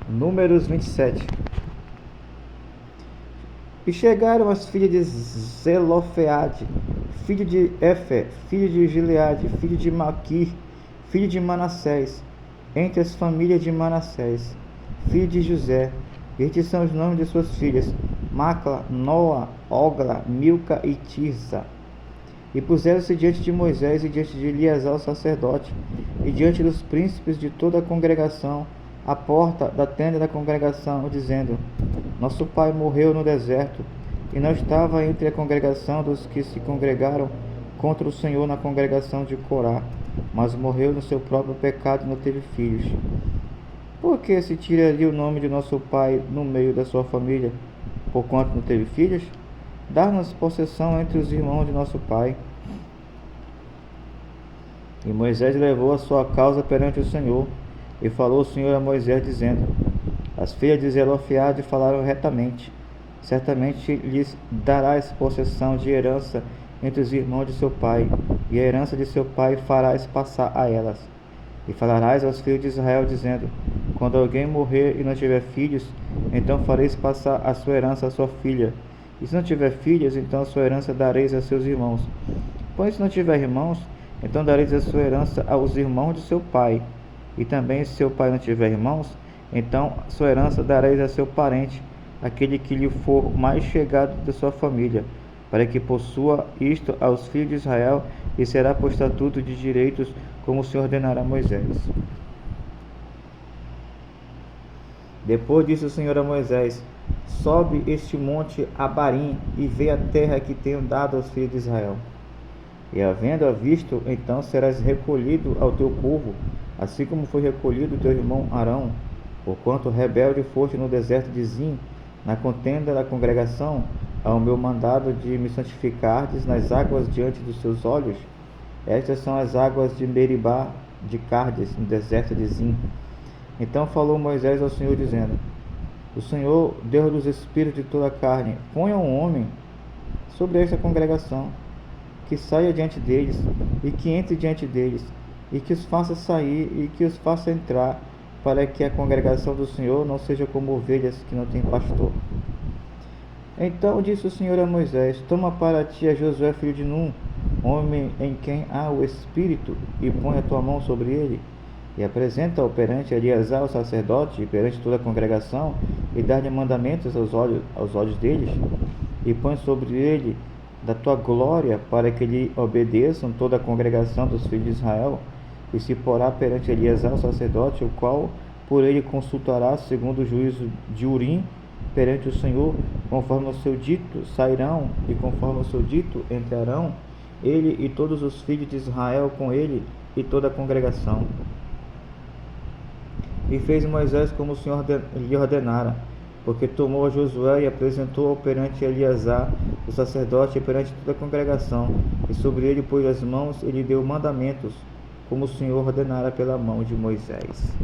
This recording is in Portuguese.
Números 27. E chegaram as filhas de Zelofeade, filho de Efer, filho de Gileade, filho de Maquir, filho de Manassés, entre as famílias de Manassés, filho de José. Estes são os nomes de suas filhas: Macla, Noa, Ogla, Milca e Tirsa. E puseram-se diante de Moisés e diante de Eleazar o sacerdote, e diante dos príncipes de toda a congregação, à porta da tenda da congregação, dizendo: Nosso pai morreu no deserto, e não estava entre a congregação dos que se congregaram contra o Senhor na congregação de Corá, mas morreu no seu próprio pecado e não teve filhos. Por que se tiraria o nome de nosso pai no meio da sua família, porquanto não teve filhos? Dar-nos possessão entre os irmãos de nosso pai. E Moisés levou a sua causa perante o Senhor, e falou o Senhor a Moisés, dizendo: As filhas de Zelofeade falaram retamente. Certamente lhes darás possessão de herança entre os irmãos de seu pai, e a herança de seu pai farás passar a elas. E falarás aos filhos de Israel, dizendo: Quando alguém morrer e não tiver filhos, então fareis passar a sua herança à sua filha. E se não tiver filhas, então a sua herança dareis a seus irmãos. Pois se não tiver irmãos, então dareis a sua herança aos irmãos de seu pai. E também, se seu pai não tiver irmãos, então a sua herança dareis a seu parente, aquele que lhe for mais chegado da sua família, para que possua isto aos filhos de Israel, e será por estatuto de direitos, como o Senhor ordenará a Moisés. Depois disse o Senhor a Moisés: Sobe este monte Abarim e vê a terra que tenho dado aos filhos de Israel. E havendo-a visto, então serás recolhido ao teu povo, assim como foi recolhido teu irmão Arão, porquanto rebelde foste no deserto de Zim, na contenda da congregação, ao meu mandado de me santificardes nas águas diante dos seus olhos. Estas são as águas de Meribá de Cardes, no deserto de Zim. Então falou Moisés ao Senhor, dizendo: O Senhor, Deus dos espíritos de toda a carne, ponha um homem sobre esta congregação, que saia diante deles, e que entre diante deles, e que os faça sair, e que os faça entrar, para que a congregação do Senhor não seja como ovelhas que não têm pastor. Então disse o Senhor a Moisés: Toma para ti a Josué filho de Num, homem em quem há o Espírito, e põe a tua mão sobre ele, e apresenta-o perante Eleazar o sacerdote, e perante toda a congregação, e dá-lhe mandamentos aos olhos deles, e põe sobre ele da tua glória, para que lhe obedeçam toda a congregação dos filhos de Israel, e se porá perante Eleazar o sacerdote, o qual por ele consultará segundo o juízo de Urim perante o Senhor, conforme o seu dito sairão, e conforme o seu dito entre Arão, ele e todos os filhos de Israel com ele, e toda a congregação. E fez Moisés como o Senhor lhe ordenara, porque tomou a Josué e apresentou-o perante Eleazar o sacerdote e perante toda a congregação, e sobre ele pôs as mãos e lhe deu mandamentos, como o Senhor ordenara pela mão de Moisés.